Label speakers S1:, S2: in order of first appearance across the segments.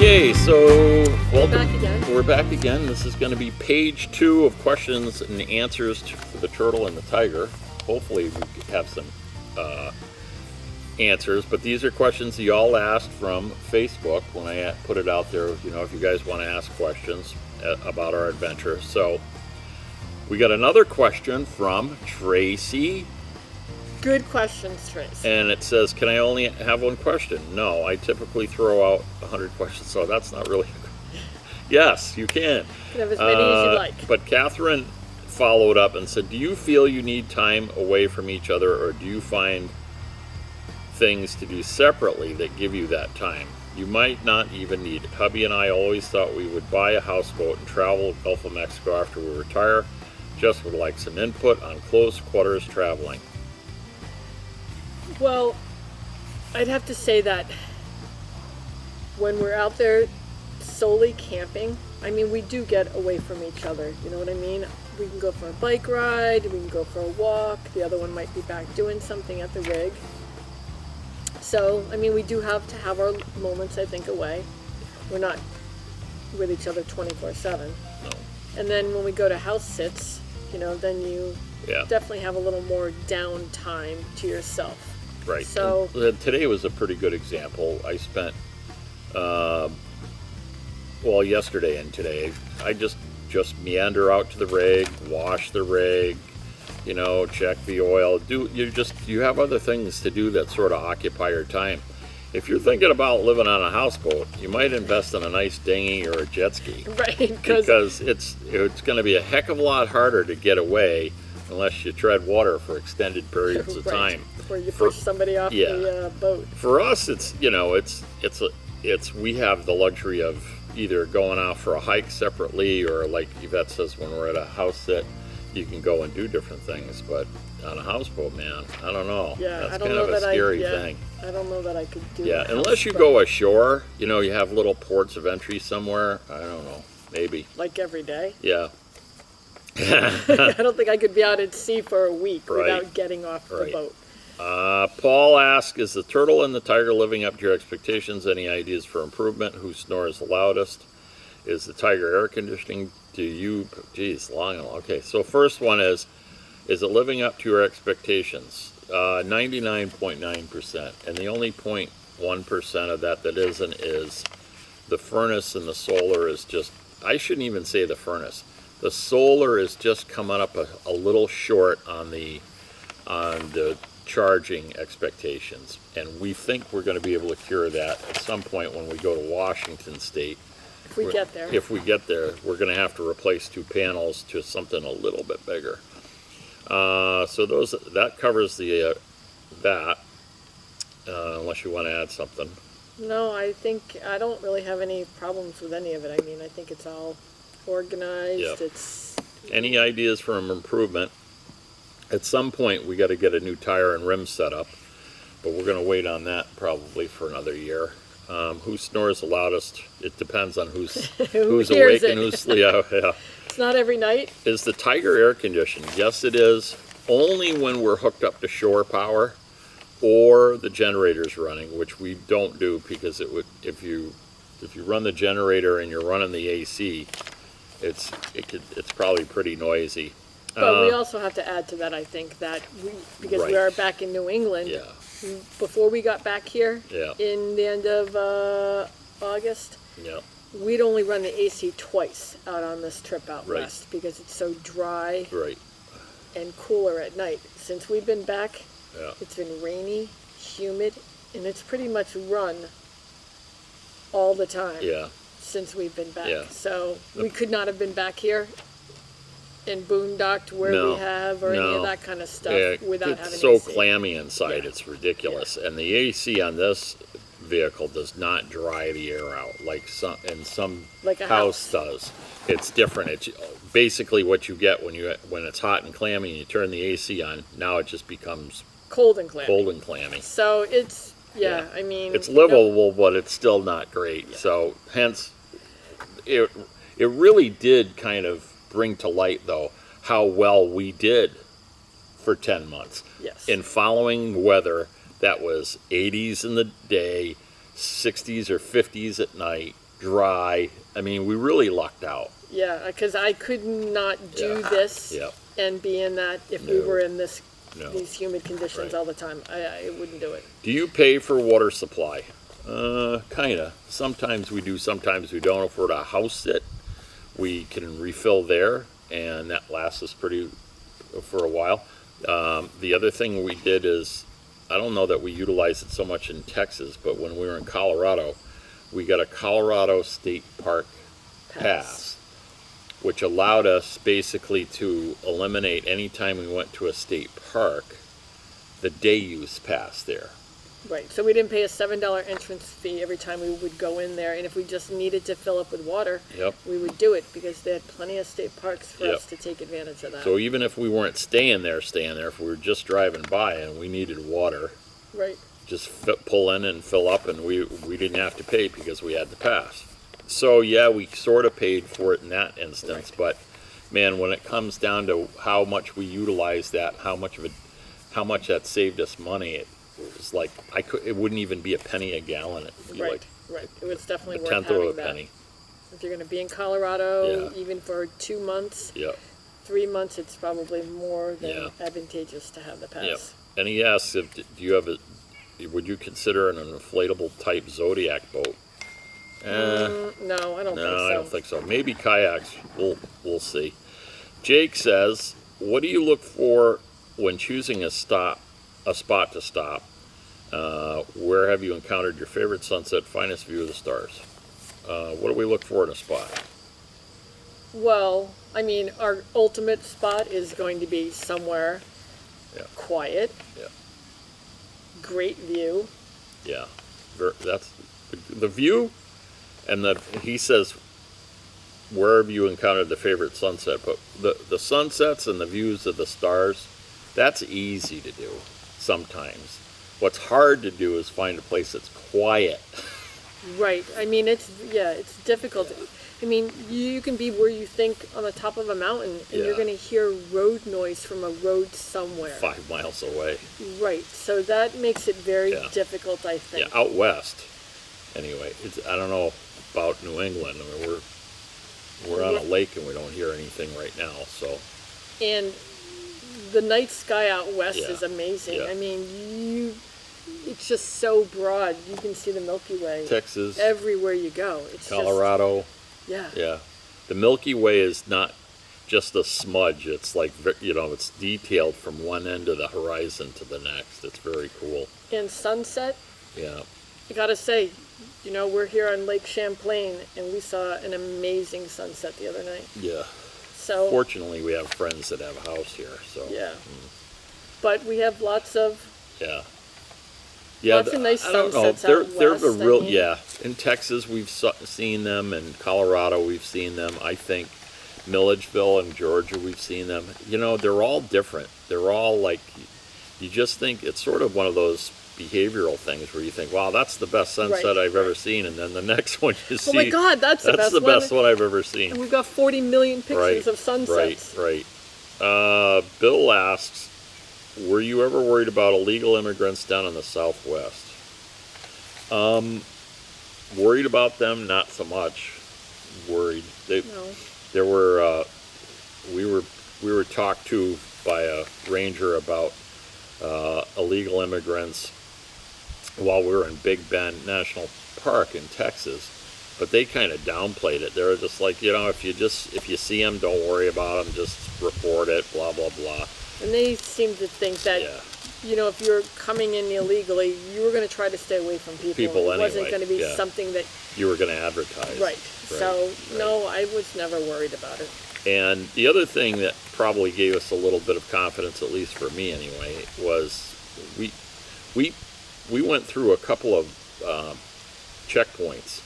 S1: Okay, so welcome.
S2: Back again.
S1: We're back again. This is going to be page 2 of questions and answers for the turtle and the tiger. Hopefully we have some answers, but these are questions you all asked from Facebook when I put it out there, you know, if you guys want to ask questions about our adventure. So we got another question from Tracy.
S2: Good questions, Trace.
S1: And it says, can I only have one question? No, I typically throw out 100 questions, so that's not really... Yes, you can.
S2: You can have as many as you like.
S1: But Catherine followed up and said, do you feel you need time away from each other, or do you find things to do separately that give you that time? You might not even need it. Hubby and I always thought we would buy a houseboat and travel to Gulf of Mexico after we retire. Just would like some input on close quarters traveling.
S2: Well, I'd have to say that when we're out there solely camping, I mean, we do get away from each other, you know what I mean? We can go for a bike ride, we can go for a walk, the other one might be back doing something at the rig. So, I mean, we do have to have our moments, I think, away. We're not with each other 24/7.
S1: No.
S2: And then when we go to house sits, you know, then you definitely have a little more downtime to yourself.
S1: Right.
S2: So
S1: today was a pretty good example. I spent, well, yesterday and today, I just meander out to the rig, wash the rig, you know, check the oil. You have other things to do that sort of occupy your time. If you're thinking about living on a houseboat, you might invest in a nice dinghy or a jet ski.
S2: Right.
S1: Because it's going to be a heck of a lot harder to get away unless you tread water for extended periods of time.
S2: Where you push somebody off the boat.
S1: For us, it's, you know, we have the luxury of either going out for a hike separately, or like Yvette says, when we're at a house sit, you can go and do different things. But on a houseboat, man, I don't know.
S2: Yeah,
S1: that's kind of a scary thing.
S2: I don't know that I could do.
S1: Yeah, unless you go ashore, you know, you have little ports of entry somewhere. I don't know, maybe.
S2: Like every day.
S1: Yeah.
S2: I don't think I could be out at sea for a week without getting off the boat.
S1: Paul asks, is the turtle and the tiger living up to your expectations? Any ideas for improvement? Who snores the loudest? Is the tiger air conditioning? Geez, long. Okay, so first one is it living up to your expectations? 99.9%. And the only 0.1% of that isn't is the furnace, and the solar is just, I shouldn't even say the furnace. The solar is just coming up a little short on the charging expectations, and we think we're going to be able to cure that at some point when we go to Washington State.
S2: If we get there.
S1: If we get there, we're going to have to replace 2 panels to something a little bit bigger. So that covers the that. Unless you want to add something.
S2: No, I think I don't really have any problems with any of it. I mean, I think it's all organized.
S1: Yep.
S2: It's
S1: any ideas for an improvement? At some point we got to get a new tire and rim set up, but we're going to wait on that probably for another year. Who snores the loudest? It depends on who's awake and who's yeah.
S2: It's not every night. Is
S1: the tiger air conditioned? Yes, it is. Only when we're hooked up to shore power or the generator's running, which we don't do, because it would, if you run the generator and you're running the AC, it's probably pretty noisy.
S2: But we also have to add to that, I think, that because we are back in New England, before we got back here in the end of August, we'd only run the AC twice out on this trip out west because it's so dry and cooler at night. Since we've been back, it's been rainy, humid, and it's pretty much run all the time since we've been back. So we could not have been back here and boondocked where we have, or any of that kind of stuff without having
S1: AC. It's so clammy inside, it's ridiculous. And the AC on this vehicle does not dry the air out like some
S2: like a
S1: house does. It's different. It's basically what you get when it's hot and clammy and you turn the AC on. Now it just becomes
S2: cold and clammy. So it's I mean,
S1: it's livable, but it's still not great. So hence, it really did kind of bring to light, though, how well we did for 10 months.
S2: Yes.
S1: In following weather that was 80s in the day, 60s or 50s at night,
S2: dry. I mean, we really lucked out. Yeah, because I could not do this and be in that if we were in these humid conditions all the time. I wouldn't do it. Do you pay for water supply? Kinda. Sometimes we do, sometimes we don't. If we're at a house sit, we can refill there, and that lasts us for a while. The other thing we did is, I don't know that we utilized it so much in Texas, but when we were in Colorado, we got a Colorado State Park pass, which allowed us basically to eliminate any time we went to a state park, the day use pass there. Right, so we didn't pay a $7 entrance fee every time we would go in there, and if we just needed to fill up with water, we would do it, because they had plenty of state parks for us to take advantage of that. So even if we weren't staying there, if we were just driving by and we needed water, just pull in and fill up, and we didn't have to pay because we had the pass. So yeah, we sort of paid for it in that instance, but man, when it comes down to how much we utilize that, how much that saved us money, it was like it wouldn't even be a penny a gallon. It would be like it was definitely worth having a penny. If you're going to be in Colorado, even for 2 months, 3 months, it's probably more than advantageous to have the pass. And he asks, would you consider an inflatable type Zodiac boat? No, I don't think so. No, I don't think so. Maybe kayaks. We'll see. Jake says, what do you look for when choosing a spot to stop? Where have you encountered your favorite sunset, finest view of the stars? What do we look for in a spot? Well, I mean, our ultimate spot is going to be somewhere quiet, great view. Yeah, that's the view, and he says, where have you encountered the favorite sunset? But the sunsets and the views of the stars, that's easy to do sometimes. What's hard to do is find a place that's quiet. Right. I mean, it's difficult. I mean, you can be where you think on the top of a mountain, and you're going to hear road noise from a road somewhere 5 miles away. Right. So that makes it very difficult, I think. Yeah, out west. Anyway, I don't know about New England. I mean, we're on a lake and we don't hear anything right now. So. And the night sky out west is amazing. I mean, it's just so broad. You can see the Milky Way. Texas. Everywhere you go. It's Colorado. Yeah. The Milky Way is not just a smudge. It's like, it's detailed from one end of the horizon to the next. It's very cool. And sunset. Yeah. I gotta say, we're here on Lake Champlain, and we saw an amazing sunset the other night. Yeah. So fortunately, we have friends that have a house here. So yeah. But we have lots of lots of nice sunsets out west. They're the real In Texas, we've seen them. In Colorado, we've seen them. I think Milledgeville and Georgia, we've seen them. They're all different. They're all like, you just think it's sort of one of those behavioral things where you think, wow, that's the best sunset I've ever seen, and then the next one you see, oh my God, that's the best one I've ever seen. And we've got 40 million pictures of sunsets. Right. Bill asks, were you ever worried about illegal immigrants down in the Southwest? Worried about them, not so much. Worried. There were we were talked to by a ranger about illegal immigrants while we were in Big Bend National Park in Texas, but they kind of downplayed it. They were just like, if you see them, don't worry about them, just report it, blah blah blah. And they seem to think that if you're coming in illegally, you were going to try to stay away from people. It wasn't going to be something that you were going to advertise. Right. So no, I was never worried about it. And the other thing that probably gave us a little bit of confidence, at least for me anyway, was we went through a couple of checkpoints,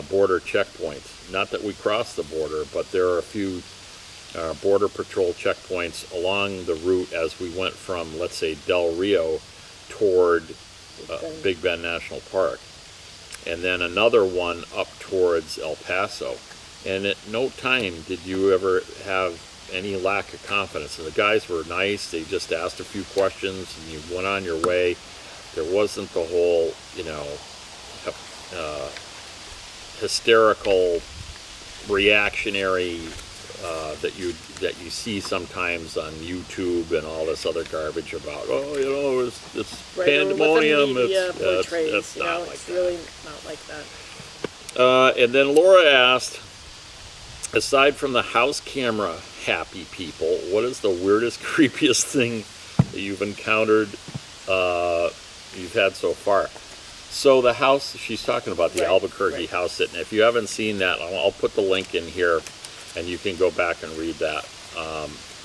S2: border checkpoints. Not that we crossed the border, but there are a few border patrol checkpoints along the route as we went from, let's say, Del Rio toward Big Bend National Park. And then another one up towards El Paso. And at no time did you ever have any lack of confidence. And the guys were nice. They just asked a few questions and you went on your way. There wasn't the whole,
S1: hysterical, reactionary that you see sometimes on YouTube and all this other garbage about, it's pandemonium.
S2: It's not like that. Really not like that.
S1: And then Laura asked, aside from the house camera happy people, what is the weirdest, creepiest thing that you've encountered you've had so far? So the house, she's talking about the Albuquerque house sitting. If you haven't seen that, I'll put the link in here and you can go back and read that.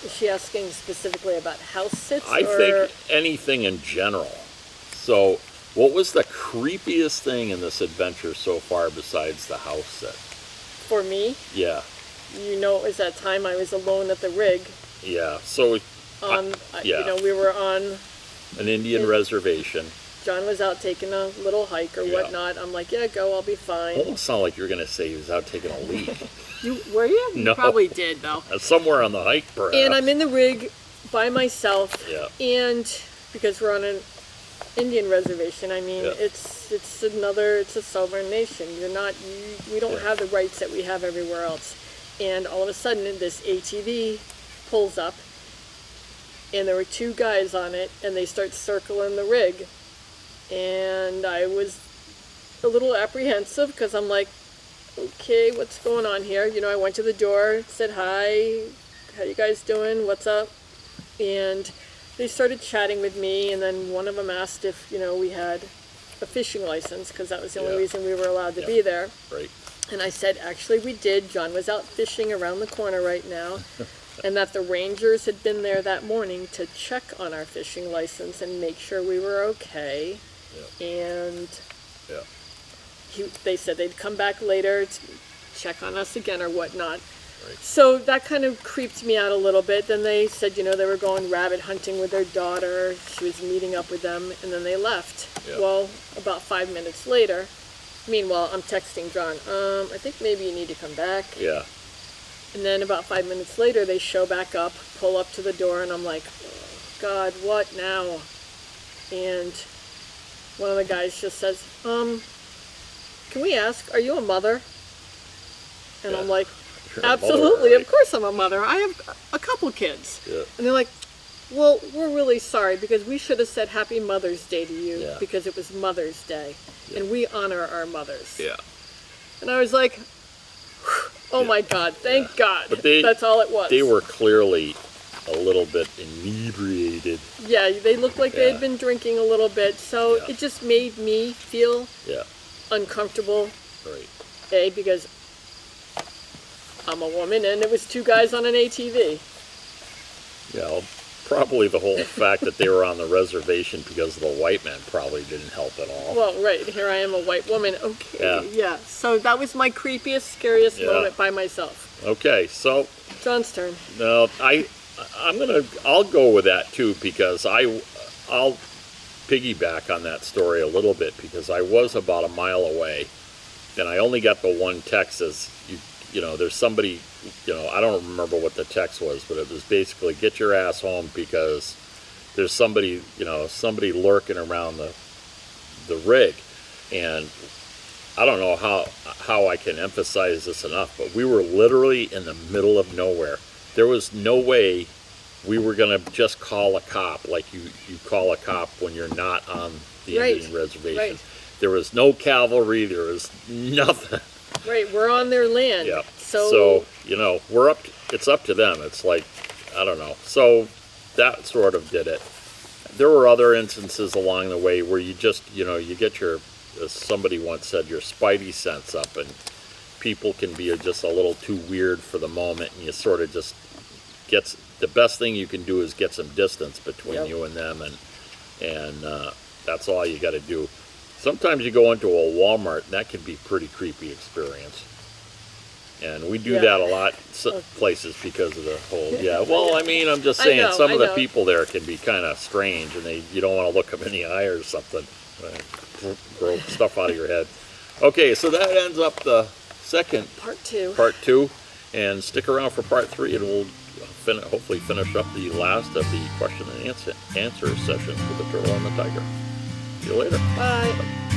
S2: Is she asking specifically about house sits?
S1: I think anything in general. So what was the creepiest thing in this adventure so far besides the house sit?
S2: For me?
S1: Yeah.
S2: It was that time I was alone at the rig.
S1: Yeah. So
S2: we were on
S1: an Indian reservation.
S2: John was out taking a little hike or whatnot. I'm like, yeah, go, I'll be fine.
S1: Almost sounded like you were going to say he was out taking a leak.
S2: Were you?
S1: No.
S2: You probably did, though.
S1: Somewhere on the hike, perhaps.
S2: And I'm in the rig by myself.
S1: Yeah.
S2: And because we're on an Indian reservation, it's a sovereign nation. We don't have the rights that we have everywhere else. And all of a sudden, this ATV pulls up, and there were two guys on it, and they start circling the rig. And I was a little apprehensive because I'm like, okay, what's going on here? I went to the door, said hi, how you guys doing, what's up? And they started chatting with me, and then one of them asked if, we had a fishing license, because that was the only reason we were allowed to be there.
S1: Right.
S2: And I said, actually, we did. John was out fishing around the corner right now, and that the rangers had been there that morning to check on our fishing license and make sure we were okay. Yeah. And they said they'd come back later to check on us again or whatnot. Right. So that kind of creeped me out a little bit. Then they said, they were going rabbit hunting with their daughter. She was meeting up with them, and then they left. Yeah. Well, about 5 minutes later, meanwhile, I'm texting John, I think maybe you need to come back.
S1: Yeah.
S2: And then about 5 minutes later, they show back up, pull up to the door, and I'm like, oh, God, what now? And one of the guys just says, can we ask, are you a mother? And I'm like, absolutely, of course I'm a mother. I have a couple kids. Yeah. And they're like, well, we're really sorry because we should have said Happy Mother's Day to you because it was Mother's Day. Yeah. And we honor our mothers. Yeah. And I was like, oh my God, thank God. But that's all it was.
S1: They were clearly a little bit inebriated.
S2: Yeah, they looked like they had been drinking a little bit. So it just made me feel uncomfortable. Right. Because I'm a woman and it was two guys on an ATV.
S1: Yeah, well, probably the whole fact that they were on the reservation because of the white men probably didn't help at all.
S2: Well, right, here I am, a white woman. Okay, yeah. So that was my creepiest, scariest moment by myself.
S1: Okay, so
S2: John's turn.
S1: No, I'll go with that too because I'll piggyback on that story a little bit because I was about a mile away and I only got the one text as there's somebody, I don't remember what the text was, but it was basically get your ass home because there's somebody, somebody lurking around the rig. And I don't know how I can emphasize this enough, but we were literally in the middle of nowhere. There was no way we were going to just call a cop like you call a cop when you're not on the Indian reservation. Right. There was no cavalry. There was nothing.
S2: Right, we're on their land.
S1: Yeah. So it's up to them. It's like, I don't know. So that sort of did it. There were other instances along the way where you just, you get your, as somebody once said, your spidey sense up and people can be just a little too weird for the moment and you sort of just the best thing you can do is get some distance between you and them and that's all you got to do. Sometimes you go into a Walmart and that can be a pretty creepy experience. And we do that a lot places because of the whole, well, I mean, I'm just saying some of the people there can be kind of strange and you don't want to look them in the eye or something. Throw stuff out of your head. Okay, so that ends up the second
S2: part two.
S1: And stick around for part 3 and we'll hopefully finish up the last of the question and answer sessions with the Turtle and the Tiger. See you later.
S2: Bye.